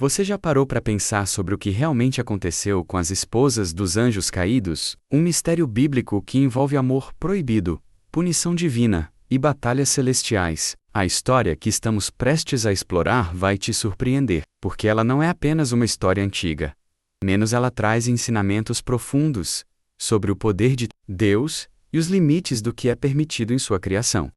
Você já parou para pensar sobre o que realmente aconteceu com as esposas dos anjos caídos? Um mistério bíblico que envolve amor proibido, punição divina e batalhas celestiais. A história que estamos prestes a explorar vai te surpreender, porque ela não é apenas uma história antiga. Menos ela traz ensinamentos profundos sobre o poder de Deus e os limites do que é permitido em sua criação.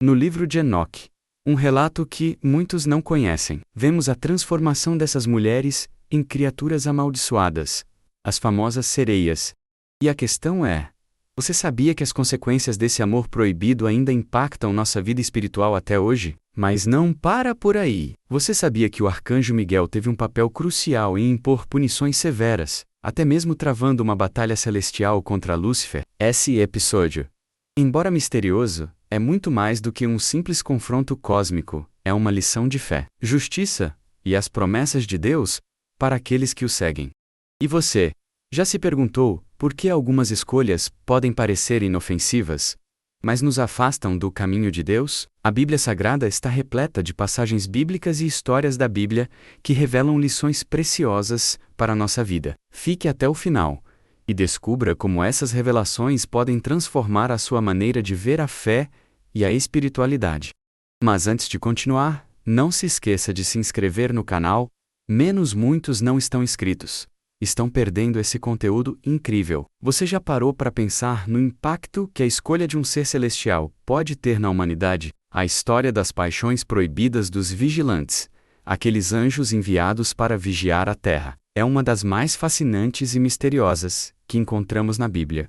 No livro de Enoque, um relato que muitos não conhecem, vemos a transformação dessas mulheres em criaturas amaldiçoadas, as famosas sereias. E a questão é: você sabia que as consequências desse amor proibido ainda impactam nossa vida espiritual até hoje? Mas não para por aí. Você sabia que o arcanjo Miguel teve um papel crucial em impor punições severas, até mesmo travando uma batalha celestial contra Lúcifer? Esse episódio, embora misterioso, é muito mais do que um simples confronto cósmico, é uma lição de fé, justiça e as promessas de Deus para aqueles que o seguem. E você, já se perguntou por que algumas escolhas podem parecer inofensivas, mas nos afastam do caminho de Deus? A Bíblia Sagrada está repleta de passagens bíblicas e histórias da Bíblia que revelam lições preciosas para a nossa vida. Fique até o final e descubra como essas revelações podem transformar a sua maneira de ver a fé e a espiritualidade. Mas antes de continuar, não se esqueça de se inscrever no canal. Muitos não estão inscritos. Estão perdendo esse conteúdo incrível. Você já parou para pensar no impacto que a escolha de um ser celestial pode ter na humanidade? A história das paixões proibidas dos vigilantes, aqueles anjos enviados para vigiar a terra, é uma das mais fascinantes e misteriosas que encontramos na Bíblia.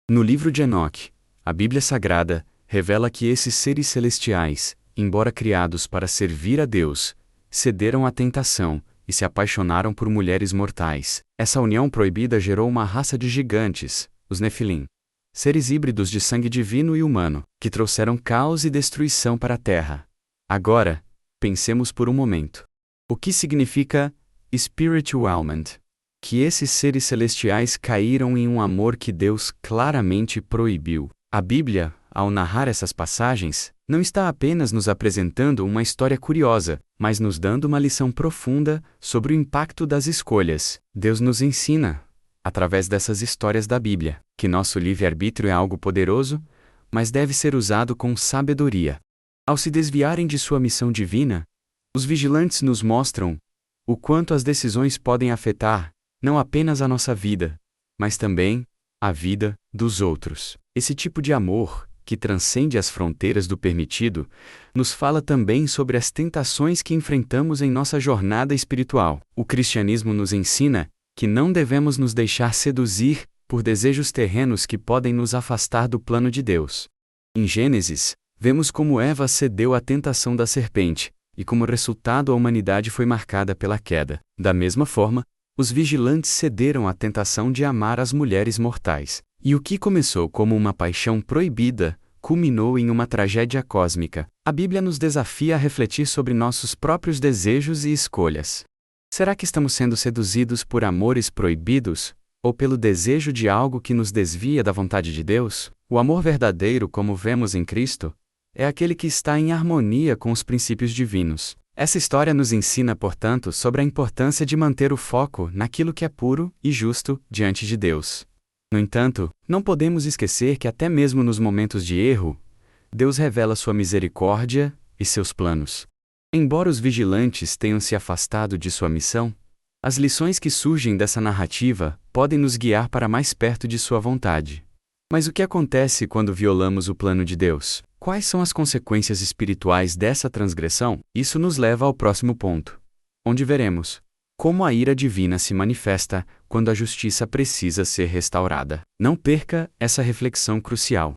No livro de Enoque, a Bíblia Sagrada revela que esses seres celestiais, embora criados para servir a Deus, cederam à tentação e se apaixonaram por mulheres mortais. Essa união proibida gerou uma raça de gigantes, os Nefilim, seres híbridos de sangue divino e humano, que trouxeram caos e destruição para a Terra. Agora, pensemos por um momento. O que significa spiritualment? Que esses seres celestiais caíram em um amor que Deus claramente proibiu. A Bíblia, ao narrar essas passagens, não está apenas nos apresentando uma história curiosa, mas nos dando uma lição profunda sobre o impacto das escolhas. Deus nos ensina, através dessas histórias da Bíblia, que nosso livre-arbítrio é algo poderoso, mas deve ser usado com sabedoria. Ao se desviarem de sua missão divina, os vigilantes nos mostram o quanto as decisões podem afetar não apenas a nossa vida, mas também a vida dos outros. Esse tipo de amor, que transcende as fronteiras do permitido, nos fala também sobre as tentações que enfrentamos em nossa jornada espiritual. O cristianismo nos ensina que não devemos nos deixar seduzir por desejos terrenos que podem nos afastar do plano de Deus. Em Gênesis, vemos como Eva cedeu à tentação da serpente, e como resultado a humanidade foi marcada pela queda. Da mesma forma, os vigilantes cederam à tentação de amar as mulheres mortais. E o que começou como uma paixão proibida, culminou em uma tragédia cósmica. A Bíblia nos desafia a refletir sobre nossos próprios desejos e escolhas. Será que estamos sendo seduzidos por amores proibidos, ou pelo desejo de algo que nos desvia da vontade de Deus? O amor verdadeiro, como vemos em Cristo, é aquele que está em harmonia com os princípios divinos. Essa história nos ensina, portanto, sobre a importância de manter o foco naquilo que é puro e justo diante de Deus. No entanto, não podemos esquecer que até mesmo nos momentos de erro, Deus revela sua misericórdia e seus planos. Embora os vigilantes tenham se afastado de sua missão, as lições que surgem dessa narrativa podem nos guiar para mais perto de sua vontade. Mas o que acontece quando violamos o plano de Deus? Quais são as consequências espirituais dessa transgressão? Isso nos leva ao próximo ponto, onde veremos como a ira divina se manifesta quando a justiça precisa ser restaurada. Não perca essa reflexão crucial.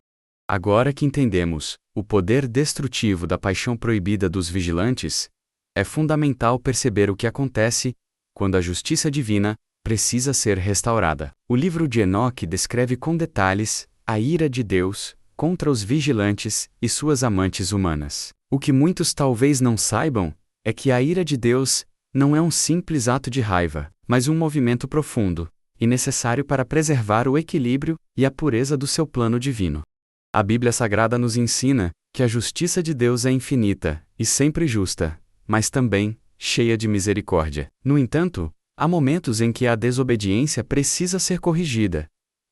Agora que entendemos o poder destrutivo da paixão proibida dos vigilantes, é fundamental perceber o que acontece quando a justiça divina precisa ser restaurada. O livro de Enoque descreve com detalhes a ira de Deus contra os vigilantes e suas amantes humanas. O que muitos talvez não saibam é que a ira de Deus não é um simples ato de raiva, mas um movimento profundo e necessário para preservar o equilíbrio e a pureza do seu plano divino. A Bíblia Sagrada nos ensina que a justiça de Deus é infinita e sempre justa, mas também cheia de misericórdia. No entanto, há momentos em que a desobediência precisa ser corrigida.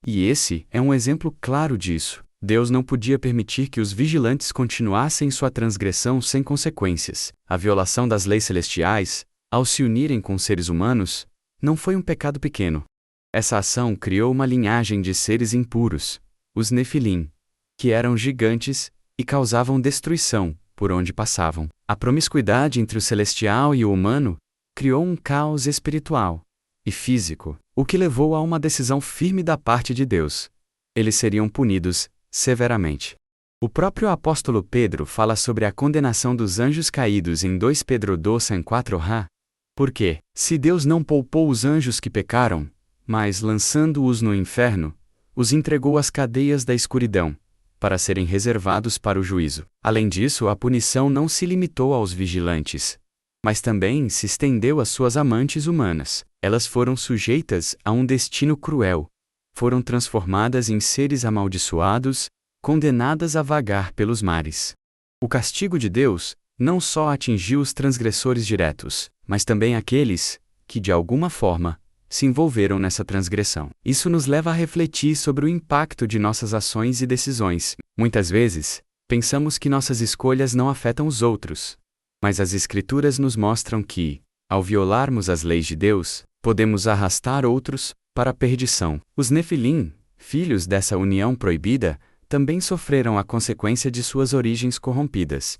E esse é um exemplo claro disso. Deus não podia permitir que os vigilantes continuassem sua transgressão sem consequências. A violação das leis celestiais, ao se unirem com seres humanos, não foi um pecado pequeno. Essa ação criou uma linhagem de seres impuros, os Nefilim, que eram gigantes e causavam destruição por onde passavam. A promiscuidade entre o celestial e o humano criou um caos espiritual e físico, o que levou a uma decisão firme da parte de Deus. Eles seriam punidos severamente. O próprio apóstolo Pedro fala sobre a condenação dos anjos caídos em 2 Pedro 2:4. Porque, se Deus não poupou os anjos que pecaram, mas, lançando-os no inferno, os entregou às cadeias da escuridão, para serem reservados para o juízo. Além disso, a punição não se limitou aos vigilantes, mas também se estendeu às suas amantes humanas. Elas foram sujeitas a um destino cruel. Foram transformadas em seres amaldiçoados, condenadas a vagar pelos mares. O castigo de Deus não só atingiu os transgressores diretos, mas também aqueles que, de alguma forma, se envolveram nessa transgressão. Isso nos leva a refletir sobre o impacto de nossas ações e decisões. Muitas vezes, pensamos que nossas escolhas não afetam os outros, mas as Escrituras nos mostram que, ao violarmos as leis de Deus, podemos arrastar outros para a perdição. Os Nefilim, filhos dessa união proibida, também sofreram a consequência de suas origens corrompidas.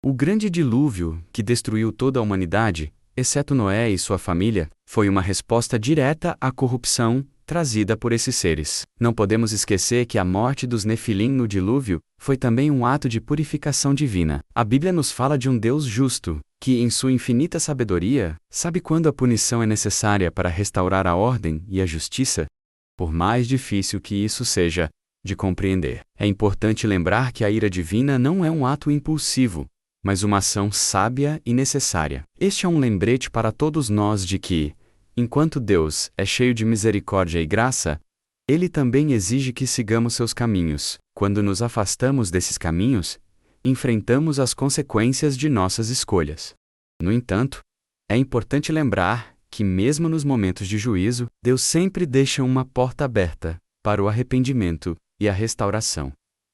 O grande dilúvio, que destruiu toda a humanidade, exceto Noé e sua família, foi uma resposta direta à corrupção trazida por esses seres. Não podemos esquecer que a morte dos Nefilim no dilúvio foi também um ato de purificação divina. A Bíblia nos fala de um Deus justo, que, em sua infinita sabedoria, sabe quando a punição é necessária para restaurar a ordem e a justiça, por mais difícil que isso seja de compreender. É importante lembrar que a ira divina não é um ato impulsivo, mas uma ação sábia e necessária. Este é um lembrete para todos nós de que, enquanto Deus é cheio de misericórdia e graça, Ele também exige que sigamos seus caminhos. Quando nos afastamos desses caminhos, enfrentamos as consequências de nossas escolhas. No entanto, é importante lembrar que, mesmo nos momentos de juízo, Deus sempre deixa uma porta aberta para o arrependimento e a restauração.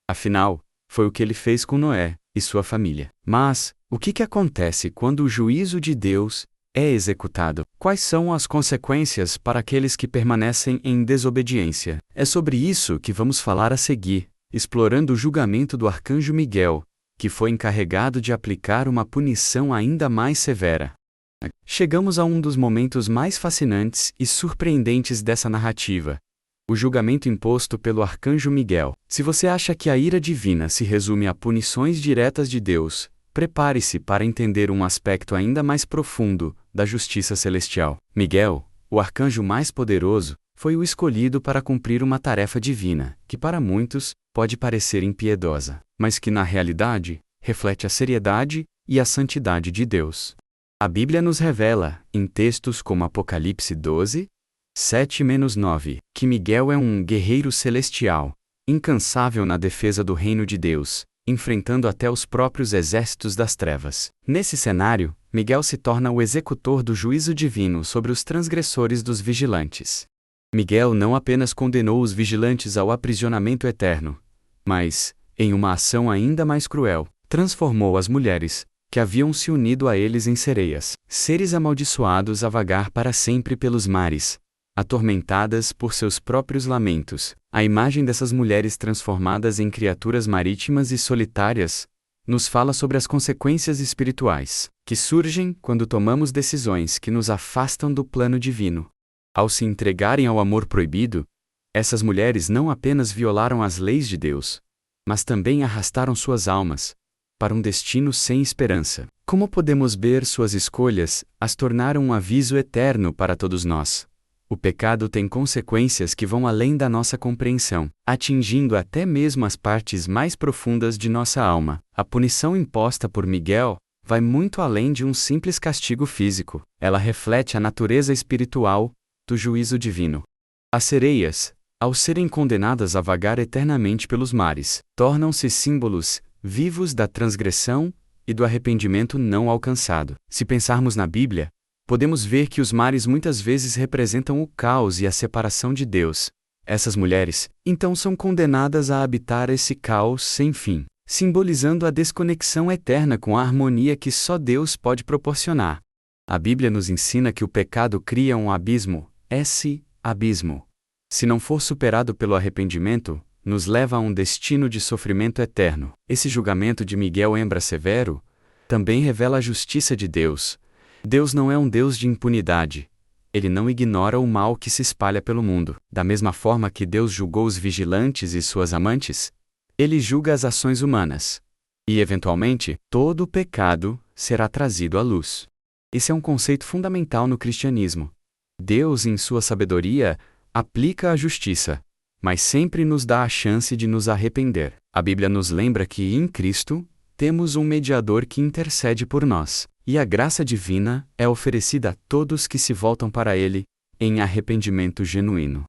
Afinal, foi o que Ele fez com Noé e sua família. Mas, o que acontece quando o juízo de Deus é executado? Quais são as consequências para aqueles que permanecem em desobediência? É sobre isso que vamos falar a seguir, explorando o julgamento do arcanjo Miguel, que foi encarregado de aplicar uma punição ainda mais severa. Chegamos a um dos momentos mais fascinantes e surpreendentes dessa narrativa: o julgamento imposto pelo arcanjo Miguel. Se você acha que a ira divina se resume a punições diretas de Deus, prepare-se para entender um aspecto ainda mais profundo da justiça celestial. Miguel, o arcanjo mais poderoso, foi o escolhido para cumprir uma tarefa divina, que para muitos pode parecer impiedosa, mas que na realidade reflete a seriedade e a santidade de Deus. A Bíblia nos revela, em textos como Apocalipse 12, 7-9, que Miguel é um guerreiro celestial, incansável na defesa do reino de Deus, enfrentando até os próprios exércitos das trevas. Nesse cenário, Miguel se torna o executor do juízo divino sobre os transgressores dos vigilantes. Miguel não apenas condenou os vigilantes ao aprisionamento eterno, mas, em uma ação ainda mais cruel, transformou as mulheres, que haviam se unido a eles em sereias, seres amaldiçoados a vagar para sempre pelos mares, atormentadas por seus próprios lamentos. A imagem dessas mulheres transformadas em criaturas marítimas e solitárias nos fala sobre as consequências espirituais que surgem quando tomamos decisões que nos afastam do plano divino. Ao se entregarem ao amor proibido, essas mulheres não apenas violaram as leis de Deus, mas também arrastaram suas almas para um destino sem esperança. Como podemos ver, suas escolhas as tornaram um aviso eterno para todos nós. O pecado tem consequências que vão além da nossa compreensão, atingindo até mesmo as partes mais profundas de nossa alma. A punição imposta por Miguel vai muito além de um simples castigo físico. Ela reflete a natureza espiritual do juízo divino. As sereias, ao serem condenadas a vagar eternamente pelos mares, tornam-se símbolos vivos da transgressão e do arrependimento não alcançado. Se pensarmos na Bíblia, podemos ver que os mares muitas vezes representam o caos e a separação de Deus. Essas mulheres, então, são condenadas a habitar esse caos sem fim, simbolizando a desconexão eterna com a harmonia que só Deus pode proporcionar. A Bíblia nos ensina que o pecado cria um abismo, esse abismo, se não for superado pelo arrependimento, nos leva a um destino de sofrimento eterno. Esse julgamento de Miguel Embra Severo também revela a justiça de Deus. Deus não é um Deus de impunidade. Ele não ignora o mal que se espalha pelo mundo. Da mesma forma que Deus julgou os vigilantes e suas amantes, Ele julga as ações humanas. E, eventualmente, todo o pecado será trazido à luz. Esse é um conceito fundamental no cristianismo. Deus, em sua sabedoria, aplica a justiça, mas sempre nos dá a chance de nos arrepender. A Bíblia nos lembra que, em Cristo, temos um mediador que intercede por nós, e a graça divina é oferecida a todos que se voltam para Ele, em arrependimento genuíno.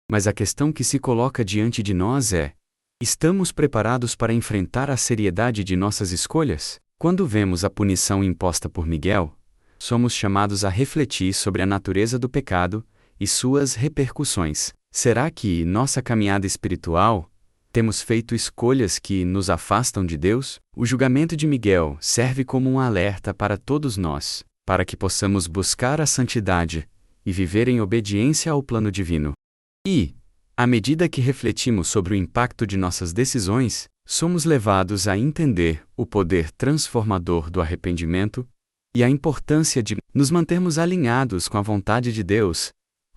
Mas a questão que se coloca diante de nós é: estamos preparados para enfrentar a seriedade de nossas escolhas? Quando vemos a punição imposta por Miguel, somos chamados a refletir sobre a natureza do pecado e suas repercussões. Será que, nossa caminhada espiritual, temos feito escolhas que nos afastam de Deus? O julgamento de Miguel serve como um alerta para todos nós, para que possamos buscar a santidade e viver em obediência ao plano divino. E, à medida que refletimos sobre o impacto de nossas decisões, somos levados a entender o poder transformador do arrependimento e a importância de nos mantermos alinhados com a vontade de Deus.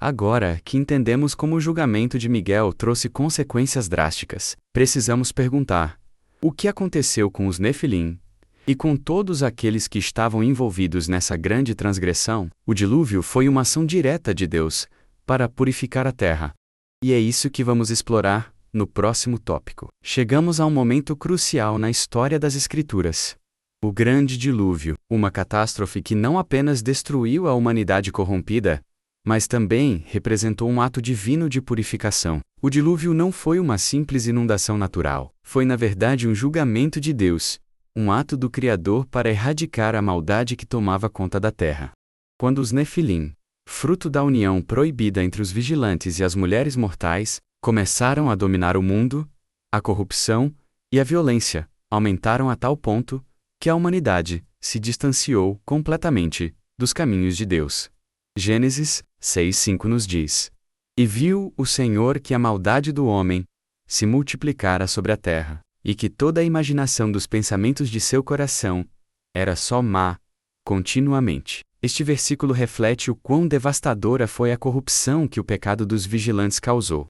Agora que entendemos como o julgamento de Miguel trouxe consequências drásticas, precisamos perguntar: o que aconteceu com os Nefilim e com todos aqueles que estavam envolvidos nessa grande transgressão? O dilúvio foi uma ação direta de Deus para purificar a terra. E é isso que vamos explorar no próximo tópico. Chegamos a um momento crucial na história das Escrituras. O grande dilúvio, uma catástrofe que não apenas destruiu a humanidade corrompida, mas também representou um ato divino de purificação. O dilúvio não foi uma simples inundação natural. Foi, na verdade, um julgamento de Deus, um ato do Criador para erradicar a maldade que tomava conta da terra. Quando os Nefilim, fruto da união proibida entre os vigilantes e as mulheres mortais, começaram a dominar o mundo, a corrupção e a violência aumentaram a tal ponto que a humanidade se distanciou completamente dos caminhos de Deus. Gênesis 6:5 nos diz: E viu o Senhor que a maldade do homem se multiplicara sobre a terra, e que toda a imaginação dos pensamentos de seu coração era só má, continuamente. Este versículo reflete o quão devastadora foi a corrupção que o pecado dos vigilantes causou.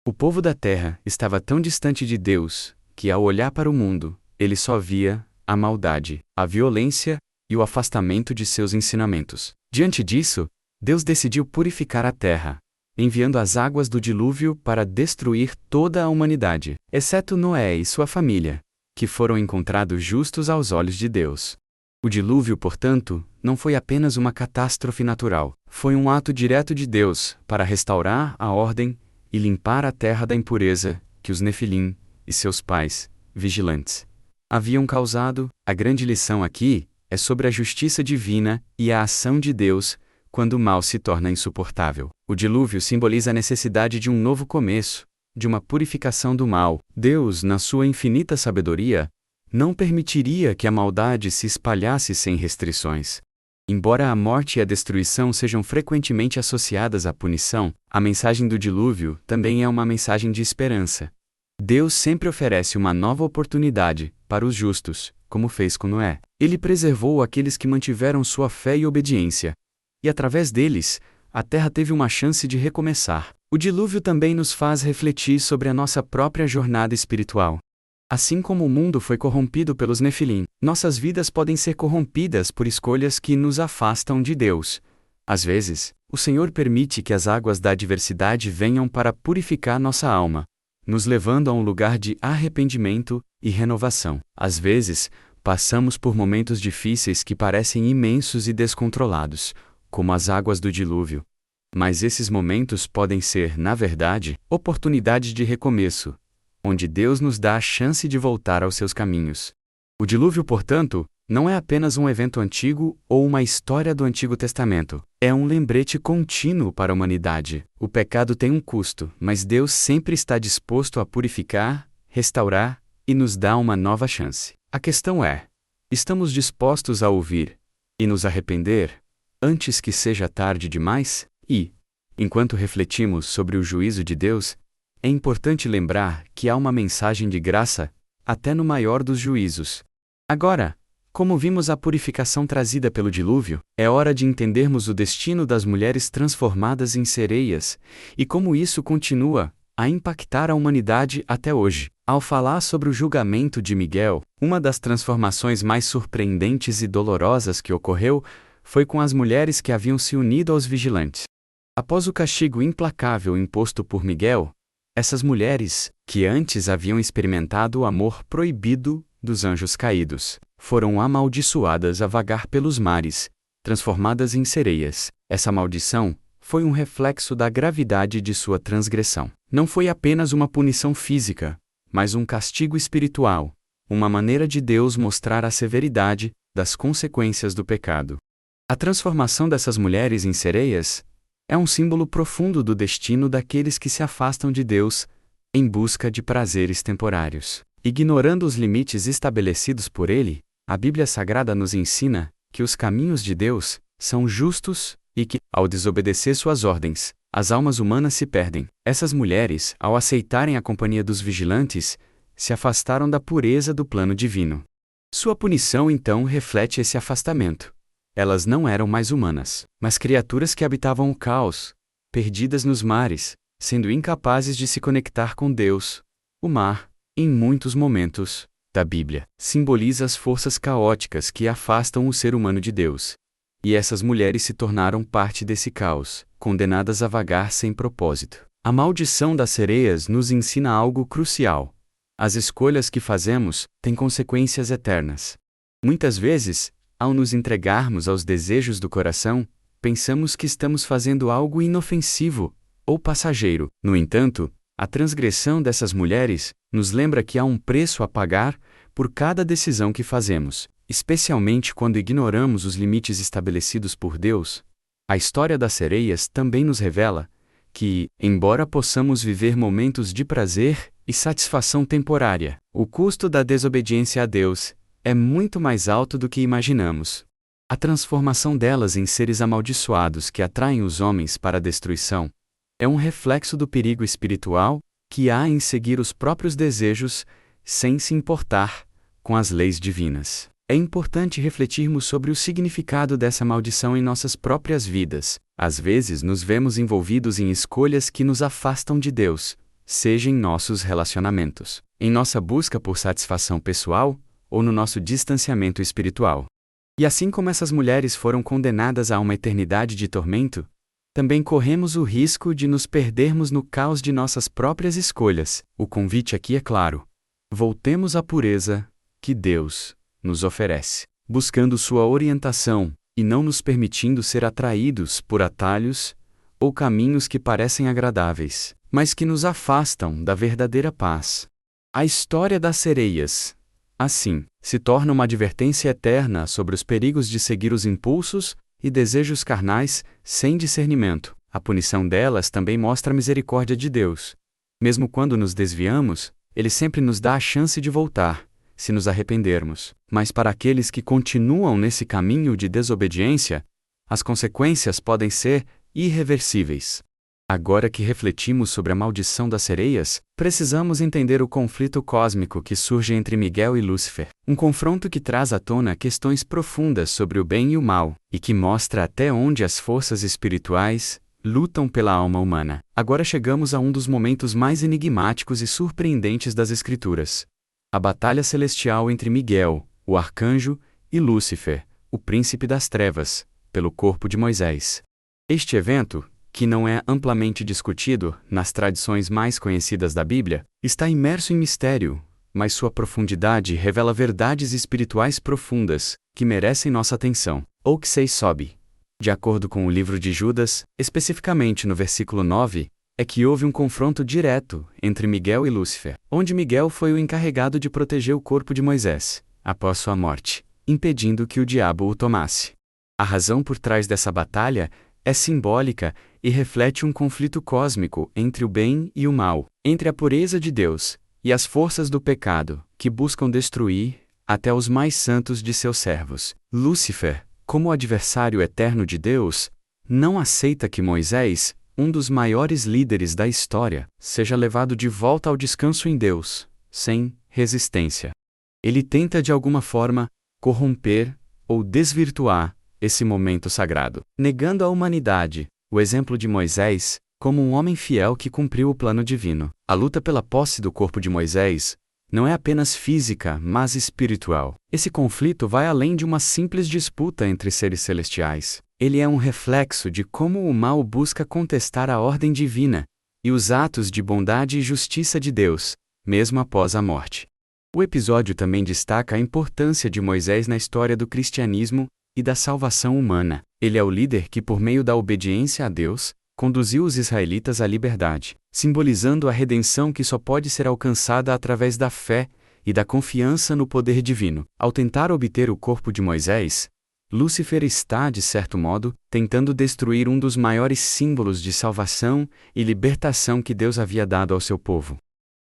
O povo da terra estava tão distante de Deus que, ao olhar para o mundo, ele só via a maldade, a violência e o afastamento de seus ensinamentos. Diante disso, Deus decidiu purificar a terra, enviando as águas do dilúvio para destruir toda a humanidade, exceto Noé e sua família, que foram encontrados justos aos olhos de Deus. O dilúvio, portanto, não foi apenas uma catástrofe natural, foi um ato direto de Deus para restaurar a ordem e limpar a terra da impureza que os Nefilim e seus pais, vigilantes, haviam causado. A grande lição aqui é sobre a justiça divina e a ação de Deus quando o mal se torna insuportável. O dilúvio simboliza a necessidade de um novo começo, de uma purificação do mal. Deus, na sua infinita sabedoria, não permitiria que a maldade se espalhasse sem restrições. Embora a morte e a destruição sejam frequentemente associadas à punição, a mensagem do dilúvio também é uma mensagem de esperança. Deus sempre oferece uma nova oportunidade para os justos, como fez com Noé. Ele preservou aqueles que mantiveram sua fé e obediência, e através deles, a terra teve uma chance de recomeçar. O dilúvio também nos faz refletir sobre a nossa própria jornada espiritual. Assim como o mundo foi corrompido pelos Nefilim, nossas vidas podem ser corrompidas por escolhas que nos afastam de Deus. Às vezes, o Senhor permite que as águas da adversidade venham para purificar nossa alma, nos levando a um lugar de arrependimento e renovação. Às vezes, passamos por momentos difíceis que parecem imensos e descontrolados, como as águas do dilúvio. Mas esses momentos podem ser, na verdade, oportunidades de recomeço, onde Deus nos dá a chance de voltar aos seus caminhos. O dilúvio, portanto, não é apenas um evento antigo ou uma história do Antigo Testamento. É um lembrete contínuo para a humanidade. O pecado tem um custo, mas Deus sempre está disposto a purificar, restaurar e nos dar uma nova chance. A questão é: estamos dispostos a ouvir e nos arrepender antes que seja tarde demais? E, enquanto refletimos sobre o juízo de Deus, é importante lembrar que há uma mensagem de graça, até no maior dos juízos. Agora, como vimos a purificação trazida pelo dilúvio, é hora de entendermos o destino das mulheres transformadas em sereias e como isso continua a impactar a humanidade até hoje. Ao falar sobre o julgamento de Miguel, uma das transformações mais surpreendentes e dolorosas que ocorreu foi com as mulheres que haviam se unido aos vigilantes. Após o castigo implacável imposto por Miguel, essas mulheres, que antes haviam experimentado o amor proibido dos anjos caídos, foram amaldiçoadas a vagar pelos mares, transformadas em sereias. Essa maldição foi um reflexo da gravidade de sua transgressão. Não foi apenas uma punição física, mas um castigo espiritual, uma maneira de Deus mostrar a severidade das consequências do pecado. A transformação dessas mulheres em sereias é um símbolo profundo do destino daqueles que se afastam de Deus em busca de prazeres temporários. Ignorando os limites estabelecidos por Ele, a Bíblia Sagrada nos ensina que os caminhos de Deus são justos e que, ao desobedecer suas ordens, as almas humanas se perdem. Essas mulheres, ao aceitarem a companhia dos vigilantes, se afastaram da pureza do plano divino. Sua punição, então, reflete esse afastamento. Elas não eram mais humanas, mas criaturas que habitavam o caos, perdidas nos mares, sendo incapazes de se conectar com Deus. O mar, em muitos momentos da Bíblia, simboliza as forças caóticas que afastam o ser humano de Deus. E essas mulheres se tornaram parte desse caos, condenadas a vagar sem propósito. A maldição das sereias nos ensina algo crucial. As escolhas que fazemos têm consequências eternas. Muitas vezes, ao nos entregarmos aos desejos do coração, pensamos que estamos fazendo algo inofensivo ou passageiro. No entanto, a transgressão dessas mulheres nos lembra que há um preço a pagar por cada decisão que fazemos, especialmente quando ignoramos os limites estabelecidos por Deus. A história das sereias também nos revela que, embora possamos viver momentos de prazer e satisfação temporária, o custo da desobediência a Deus é muito mais alto do que imaginamos. A transformação delas em seres amaldiçoados que atraem os homens para a destruição é um reflexo do perigo espiritual que há em seguir os próprios desejos sem se importar com as leis divinas. É importante refletirmos sobre o significado dessa maldição em nossas próprias vidas. Às vezes nos vemos envolvidos em escolhas que nos afastam de Deus, seja em nossos relacionamentos, em nossa busca por satisfação pessoal ou no nosso distanciamento espiritual. E assim como essas mulheres foram condenadas a uma eternidade de tormento, também corremos o risco de nos perdermos no caos de nossas próprias escolhas. O convite aqui é claro: voltemos à pureza que Deus nos oferece, buscando sua orientação e não nos permitindo ser atraídos por atalhos ou caminhos que parecem agradáveis, mas que nos afastam da verdadeira paz. A história das sereias, assim, se torna uma advertência eterna sobre os perigos de seguir os impulsos e desejos carnais sem discernimento. A punição delas também mostra a misericórdia de Deus. Mesmo quando nos desviamos, Ele sempre nos dá a chance de voltar, se nos arrependermos. Mas para aqueles que continuam nesse caminho de desobediência, as consequências podem ser irreversíveis. Agora que refletimos sobre a maldição das sereias, precisamos entender o conflito cósmico que surge entre Miguel e Lúcifer. Um confronto que traz à tona questões profundas sobre o bem e o mal, e que mostra até onde as forças espirituais lutam pela alma humana. Agora chegamos a um dos momentos mais enigmáticos e surpreendentes das Escrituras: a batalha celestial entre Miguel, o arcanjo, e Lúcifer, o príncipe das trevas, pelo corpo de Moisés. Este evento, que não é amplamente discutido nas tradições mais conhecidas da Bíblia, está imerso em mistério, mas sua profundidade revela verdades espirituais profundas que merecem nossa atenção. O que se sobe, de acordo com o livro de Judas, especificamente no versículo 9, é que houve um confronto direto entre Miguel e Lúcifer, onde Miguel foi o encarregado de proteger o corpo de Moisés, após sua morte, impedindo que o diabo o tomasse. A razão por trás dessa batalha é simbólica e reflete um conflito cósmico entre o bem e o mal, entre a pureza de Deus e as forças do pecado, que buscam destruir até os mais santos de seus servos. Lúcifer, como adversário eterno de Deus, não aceita que Moisés, um dos maiores líderes da história, seja levado de volta ao descanso em Deus, sem resistência. Ele tenta de alguma forma corromper ou desvirtuar esse momento sagrado, negando à humanidade o exemplo de Moisés como um homem fiel que cumpriu o plano divino. A luta pela posse do corpo de Moisés não é apenas física, mas espiritual. Esse conflito vai além de uma simples disputa entre seres celestiais. Ele é um reflexo de como o mal busca contestar a ordem divina e os atos de bondade e justiça de Deus, mesmo após a morte. O episódio também destaca a importância de Moisés na história do cristianismo e da salvação humana. Ele é o líder que, por meio da obediência a Deus, conduziu os israelitas à liberdade, simbolizando a redenção que só pode ser alcançada através da fé e da confiança no poder divino. Ao tentar obter o corpo de Moisés, Lúcifer está, de certo modo, tentando destruir um dos maiores símbolos de salvação e libertação que Deus havia dado ao seu povo.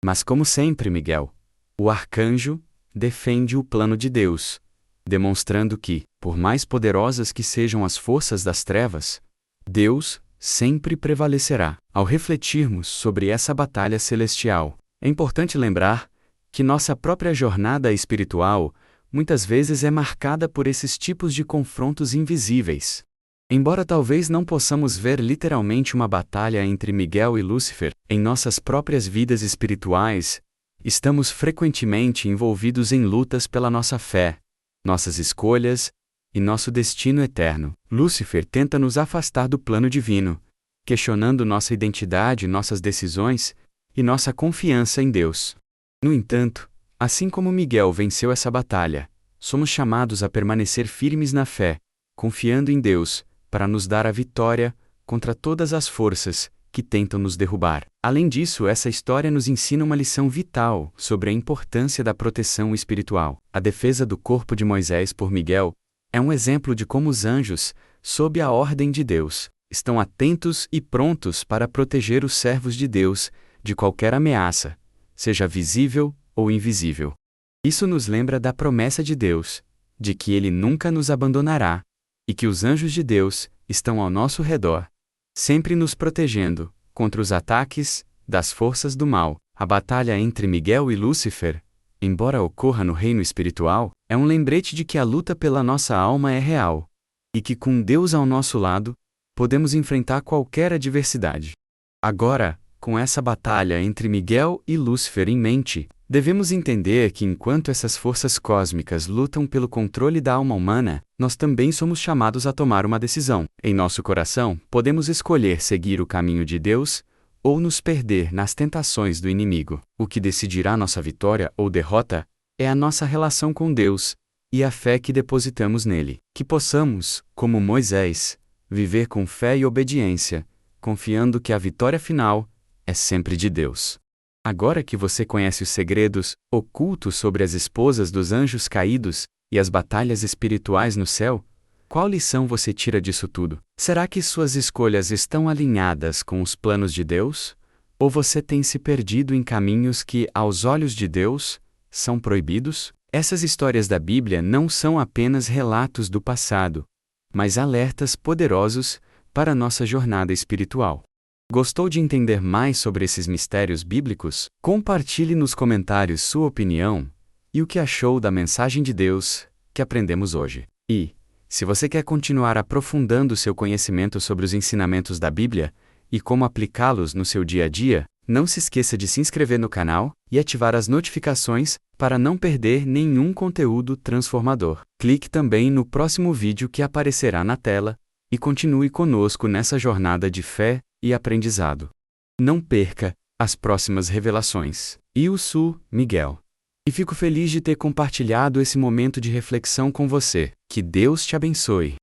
Mas, como sempre, Miguel, o arcanjo defende o plano de Deus, demonstrando que, por mais poderosas que sejam as forças das trevas, Deus sempre prevalecerá. Ao refletirmos sobre essa batalha celestial, é importante lembrar que nossa própria jornada espiritual muitas vezes é marcada por esses tipos de confrontos invisíveis. Embora talvez não possamos ver literalmente uma batalha entre Miguel e Lúcifer em nossas próprias vidas espirituais, estamos frequentemente envolvidos em lutas pela nossa fé, nossas escolhas e nosso destino eterno. Lúcifer tenta nos afastar do plano divino, questionando nossa identidade, nossas decisões e nossa confiança em Deus. No entanto, assim como Miguel venceu essa batalha, somos chamados a permanecer firmes na fé, confiando em Deus, para nos dar a vitória contra todas as forças que tentam nos derrubar. Além disso, essa história nos ensina uma lição vital sobre a importância da proteção espiritual. A defesa do corpo de Moisés por Miguel é um exemplo de como os anjos, sob a ordem de Deus, estão atentos e prontos para proteger os servos de Deus de qualquer ameaça, seja visível ou invisível. Isso nos lembra da promessa de Deus, de que Ele nunca nos abandonará, e que os anjos de Deus estão ao nosso redor, sempre nos protegendo contra os ataques das forças do mal. A batalha entre Miguel e Lúcifer, embora ocorra no reino espiritual, é um lembrete de que a luta pela nossa alma é real, e que com Deus ao nosso lado, podemos enfrentar qualquer adversidade. Agora, com essa batalha entre Miguel e Lúcifer em mente, devemos entender que enquanto essas forças cósmicas lutam pelo controle da alma humana, nós também somos chamados a tomar uma decisão. Em nosso coração, podemos escolher seguir o caminho de Deus ou nos perder nas tentações do inimigo. O que decidirá nossa vitória ou derrota é a nossa relação com Deus e a fé que depositamos nele. Que possamos, como Moisés, viver com fé e obediência, confiando que a vitória final é sempre de Deus. Agora que você conhece os segredos ocultos sobre as esposas dos anjos caídos e as batalhas espirituais no céu, qual lição você tira disso tudo? Será que suas escolhas estão alinhadas com os planos de Deus? Ou você tem se perdido em caminhos que, aos olhos de Deus, são proibidos? Essas histórias da Bíblia não são apenas relatos do passado, mas alertas poderosos para nossa jornada espiritual. Gostou de entender mais sobre esses mistérios bíblicos? Compartilhe nos comentários sua opinião e o que achou da mensagem de Deus que aprendemos hoje. E, se você quer continuar aprofundando seu conhecimento sobre os ensinamentos da Bíblia e como aplicá-los no seu dia a dia, não se esqueça de se inscrever no canal e ativar as notificações para não perder nenhum conteúdo transformador. Clique também no próximo vídeo que aparecerá na tela e continue conosco nessa jornada de fé e aprendizado. Não perca as próximas revelações. Eu sou Miguel. E fico feliz de ter compartilhado esse momento de reflexão com você. Que Deus te abençoe.